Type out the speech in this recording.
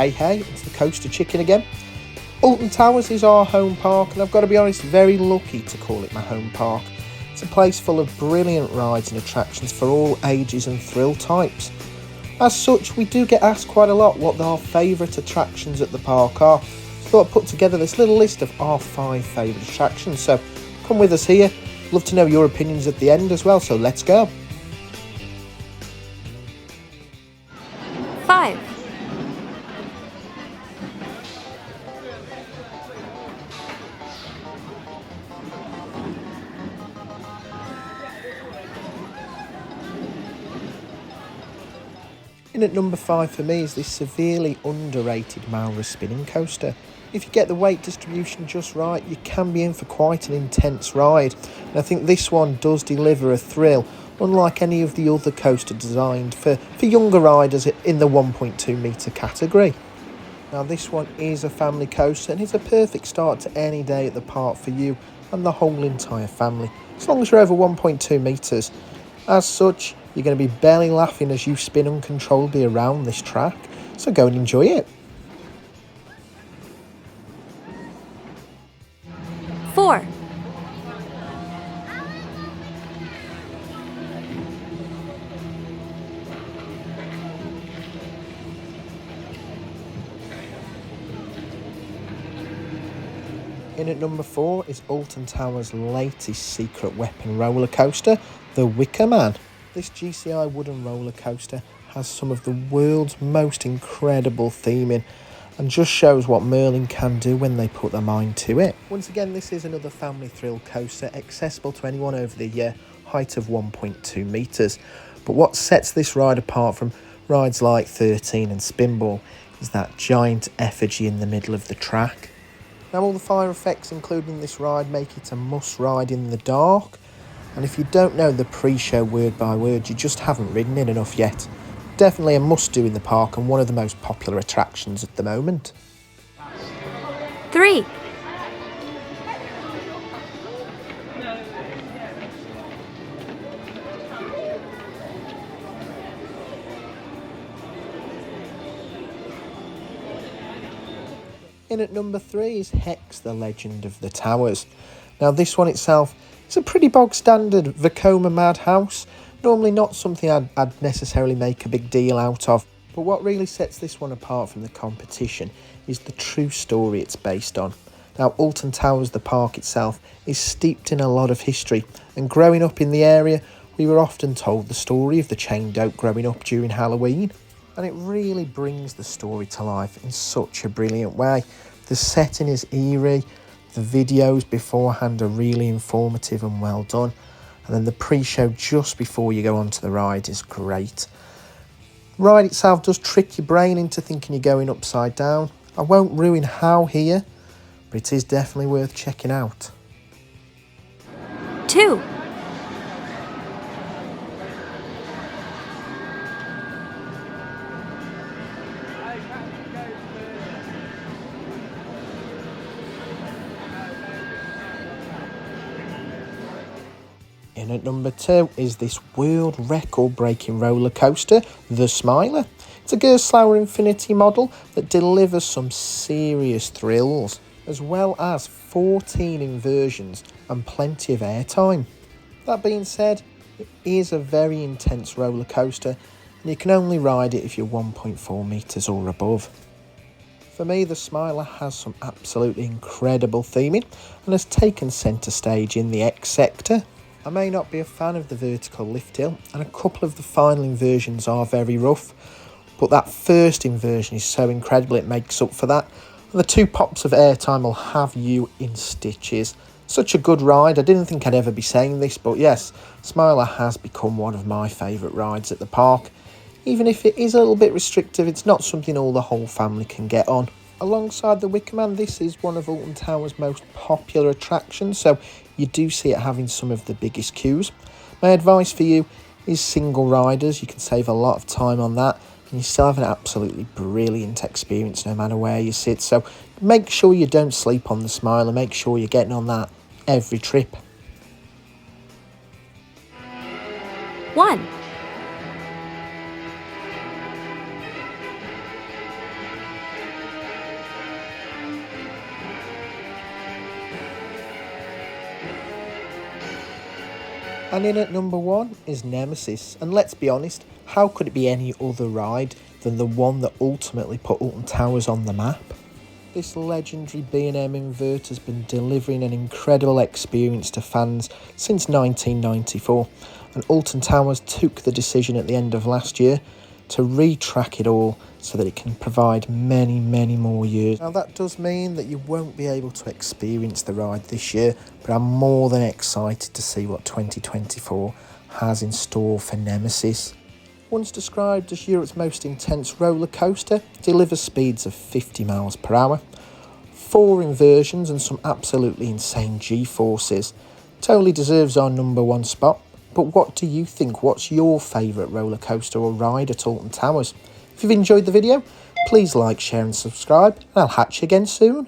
Hey hey, it's the Coaster Chicken again. Alton Towers is our home park, and I've got to be honest, very lucky to call it my home park. It's a place full of brilliant rides and attractions for all ages and thrill types. As such, we do get asked quite a lot what our favourite attractions at the park are. So I thought I'd put together this little list of our 5 favourite attractions, so come with us here. Love to know your opinions at the end as well, so let's go. 5. In at number 5 for me is this severely underrated Malra spinning coaster. If you get the weight distribution just right, you can be in for quite an intense ride. And I think this one does deliver a thrill, unlike any of the other coasters designed for younger riders in the 1.2 metre category. Now this one is a family coaster and it's a perfect start to any day at the park for you and the whole entire family, as long as you're over 1.2 metres. As such, you're going to be belly laughing as you spin uncontrollably around this track, so go and enjoy it. 4. In at number 4 is Alton Towers' latest secret weapon roller coaster, the Wickerman. This GCI wooden roller coaster has some of the world's most incredible theming and just shows what Merlin can do when they put their mind to it. Once again, this is another family thrill coaster, accessible to anyone over the height of 1.2 metres. But what sets this ride apart from rides like 13 and Spinball is that giant effigy in the middle of the track. Now all the fire effects included in this ride make it a must ride in the dark, and if you don't know the pre-show word by word, you just haven't ridden it enough yet. Definitely a must do in the park and one of the most popular attractions at the moment. 3. In at number 3 is Hex, the Legend of the Towers. Now this one itself is a pretty bog standard Vekoma madhouse, normally not something I'd necessarily make a big deal out of, but what really sets this one apart from the competition is the true story it's based on. Now Alton Towers, the park itself, is steeped in a lot of history, and growing up in the area we were often told the story of the chained oak growing up during Halloween. And it really brings the story to life in such a brilliant way. The setting is eerie, the videos beforehand are really informative and well done, and then the pre-show just before you go onto the ride is great. The ride itself does trick your brain into thinking you're going upside down. I won't ruin how here, but it is definitely worth checking out. 2. In at number 2 is this world record breaking roller coaster, the Smiler. It's a Gerstlauer Infinity model that delivers some serious thrills, as well as 14 inversions and plenty of airtime. That being said, it is a very intense roller coaster and you can only ride it if you're 1.4 metres or above. For me, the Smiler has some absolutely incredible theming and has taken centre stage in the X sector. I may not be a fan of the vertical lift hill, and a couple of the final inversions are very rough, but that first inversion is so incredible it makes up for that, and the 2 pops of airtime will have you in stitches. Such a good ride. I didn't think I'd ever be saying this, but yes, Smiler has become one of my favourite rides at the park. Even if it is a little bit restrictive, it's not something all the whole family can get on. Alongside the Wickerman, this is one of Alton Towers' most popular attractions, so you do see it having some of the biggest queues. My advice for you is single riders. You can save a lot of time on that and you still have an absolutely brilliant experience no matter where you sit. So make sure you don't sleep on the Smiler, make sure you're getting on that every trip. 1. And in at number 1 is Nemesis, and let's be honest, how could it be any other ride than the one that ultimately put Alton Towers on the map? This legendary B&M invert has been delivering an incredible experience to fans since 1994, and Alton Towers took the decision at the end of last year to retrack it all so that it can provide many, many more years. Now that does mean that you won't be able to experience the ride this year, but I'm more than excited to see what 2024 has in store for Nemesis. Once described as Europe's most intense roller coaster, it delivers speeds of 50 miles per hour, 4 inversions and some absolutely insane G-forces. Totally deserves our number 1 spot. But what do you think? What's your favourite roller coaster or ride at Alton Towers? If you've enjoyed the video, please like, share and subscribe, and I'll catch you again soon.